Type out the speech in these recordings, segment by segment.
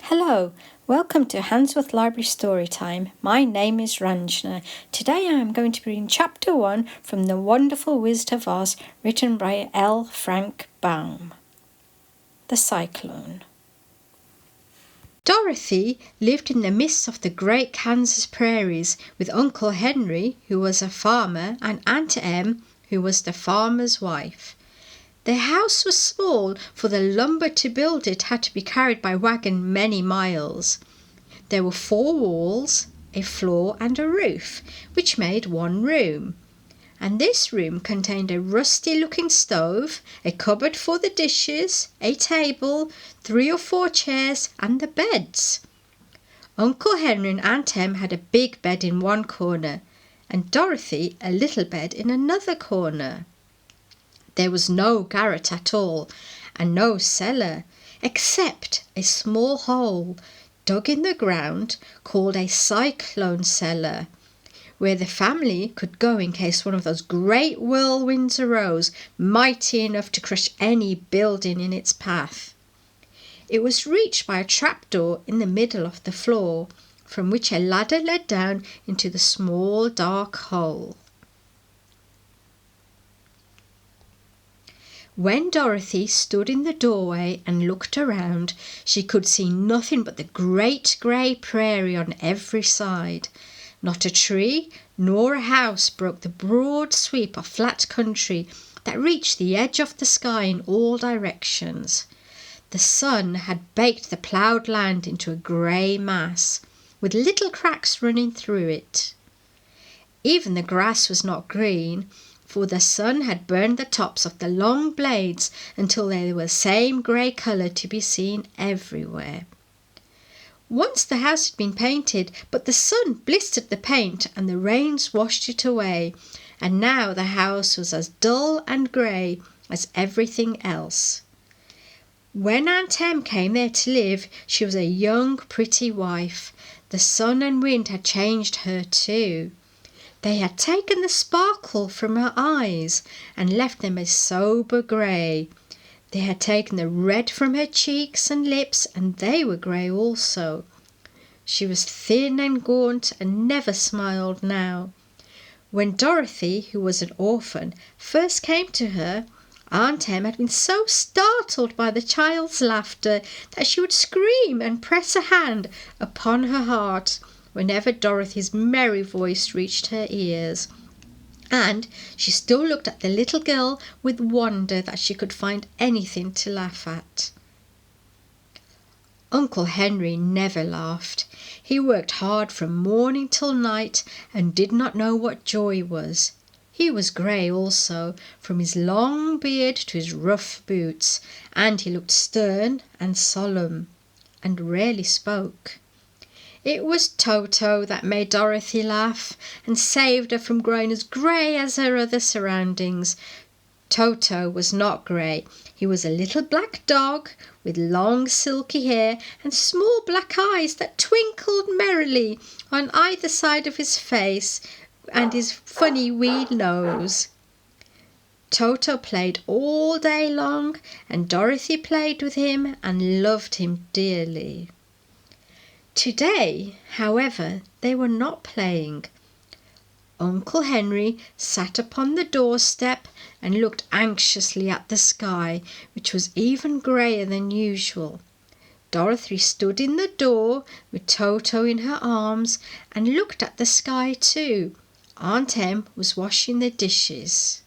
Hello, welcome to Handsworth Library Story Time. My name is Ranjna. Today I am going to be reading Chapter 1 from The Wonderful Wizard of Oz, written by L. Frank Baum. The Cyclone. Dorothy lived in the midst of the great Kansas prairies with Uncle Henry, who was a farmer, and Aunt Em, who was the farmer's wife. Their house was small, for the lumber to build it had to be carried by wagon many miles. There were 4 walls, a floor and a roof, which made one room. And this room contained a rusty-looking stove, a cupboard for the dishes, a table, 3 or 4 chairs, and the beds. Uncle Henry and Aunt Em had a big bed in one corner, and Dorothy a little bed in another corner. There was no garret at all, and no cellar, except a small hole dug in the ground called a Cyclone Cellar, where the family could go in case one of those great whirlwinds arose, mighty enough to crush any building in its path. It was reached by a trapdoor in the middle of the floor, from which a ladder led down into the small dark hole. When Dorothy stood in the doorway and looked around, she could see nothing but the great grey prairie on every side. Not a tree nor a house broke the broad sweep of flat country that reached the edge of the sky in all directions. The sun had baked the ploughed land into a grey mass, with little cracks running through it. Even the grass was not green, for the sun had burned the tops of the long blades until they were the same grey colour to be seen everywhere. Once the house had been painted, but the sun blistered the paint and the rains washed it away, and now the house was as dull and grey as everything else. When Aunt Em came there to live, she was a young, pretty wife. The sun and wind had changed her too. They had taken the sparkle from her eyes and left them a sober grey. They had taken the red from her cheeks and lips, and they were grey also. She was thin and gaunt and never smiled now. When Dorothy, who was an orphan, first came to her, Aunt Em had been so startled by the child's laughter that she would scream and press a hand upon her heart whenever Dorothy's merry voice reached her ears, and she still looked at the little girl with wonder that she could find anything to laugh at. Uncle Henry never laughed. He worked hard from morning till night and did not know what joy was. He was grey also, from his long beard to his rough boots, and he looked stern and solemn, and rarely spoke. It was Toto that made Dorothy laugh and saved her from growing as grey as her other surroundings. Toto was not grey. He was a little black dog with long silky hair and small black eyes that twinkled merrily on either side of his face and his funny wee nose. Toto played all day long, and Dorothy played with him and loved him dearly. Today, however, they were not playing. Uncle Henry sat upon the doorstep and looked anxiously at the sky, which was even greyer than usual. Dorothy stood in the door with Toto in her arms and looked at the sky too. Aunt Em was washing the dishes.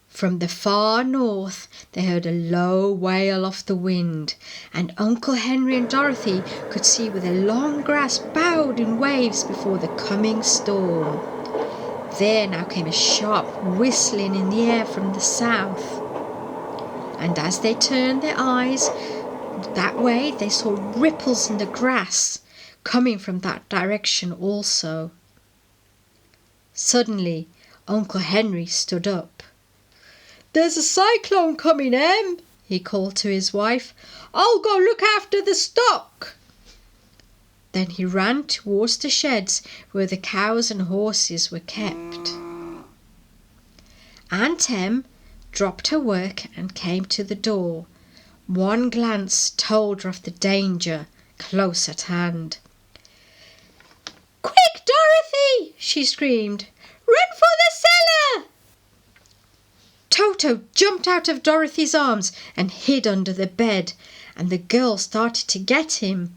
From the far north they heard a low wail of the wind, and Uncle Henry and Dorothy could see where the long grass bowed in waves before the coming storm. There now came a sharp whistling in the air from the south, and as they turned their eyes that way they saw ripples in the grass coming from that direction also. Suddenly Uncle Henry stood up. "There's a cyclone coming, Em," he called to his wife. "I'll go look after the stock." Then he ran towards the sheds where the cows and horses were kept. Aunt Em dropped her work and came to the door. One glance told her of the danger close at hand. "Quick, Dorothy!" she screamed. "Run for the cellar!" Toto jumped out of Dorothy's arms and hid under the bed, and the girl started to get him.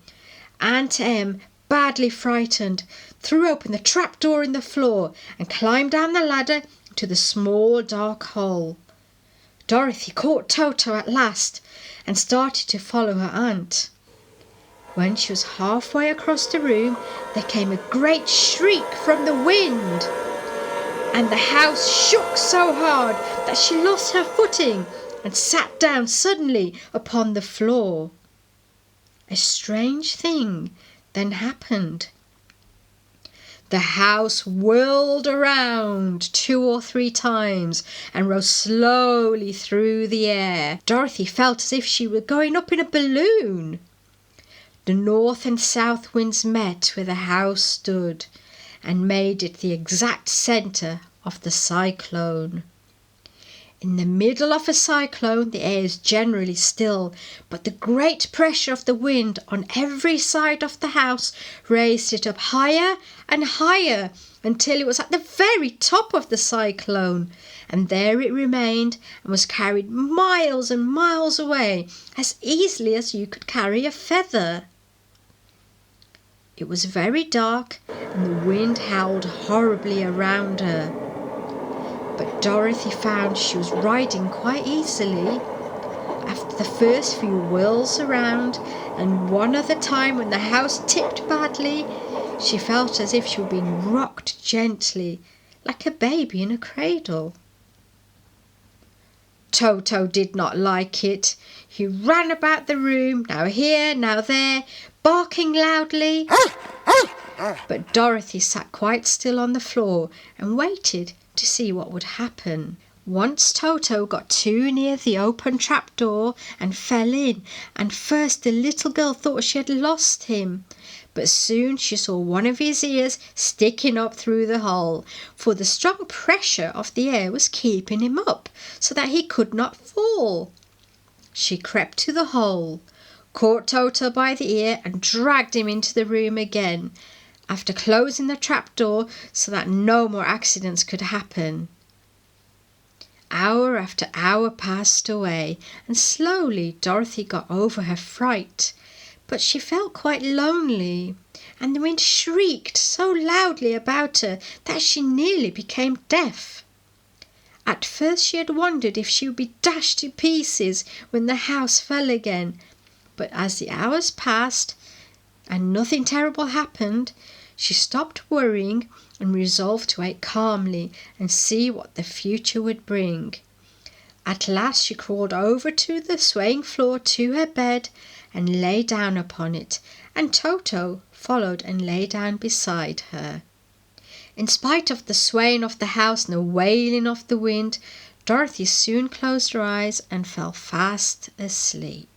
Aunt Em, badly frightened, threw open the trapdoor in the floor and climbed down the ladder to the small dark hole. Dorothy caught Toto at last and started to follow her aunt. When she was halfway across the room, there came a great shriek from the wind, and the house shook so hard that she lost her footing and sat down suddenly upon the floor. A strange thing then happened. The house whirled around 2 or 3 times and rose slowly through the air. Dorothy felt as if she were going up in a balloon. The north and south winds met where the house stood and made it the exact centre of the cyclone. In the middle of a cyclone, the air is generally still, but the great pressure of the wind on every side of the house raised it up higher and higher until it was at the very top of the cyclone, and there it remained and was carried miles and miles away as easily as you could carry a feather. It was very dark and the wind howled horribly around her. But Dorothy found she was riding quite easily. After the first few whirls around, and one other time when the house tipped badly, she felt as if she were being rocked gently, like a baby in a cradle. Toto did not like it. He ran about the room, now here, now there, barking loudly. But Dorothy sat quite still on the floor and waited to see what would happen. Once Toto got too near the open trapdoor and fell in, and first the little girl thought she had lost him, but soon she saw one of his ears sticking up through the hole, for the strong pressure of the air was keeping him up so that he could not fall. She crept to the hole, caught Toto by the ear and dragged him into the room again, after closing the trapdoor so that no more accidents could happen. Hour after hour passed away, and slowly Dorothy got over her fright, but she felt quite lonely, and the wind shrieked so loudly about her that she nearly became deaf. At first she had wondered if she would be dashed to pieces when the house fell again, but as the hours passed and nothing terrible happened, she stopped worrying and resolved to wait calmly and see what the future would bring. At last she crawled over to the swaying floor to her bed and lay down upon it, and Toto followed and lay down beside her. In spite of the swaying of the house and the wailing of the wind, Dorothy soon closed her eyes and fell fast asleep.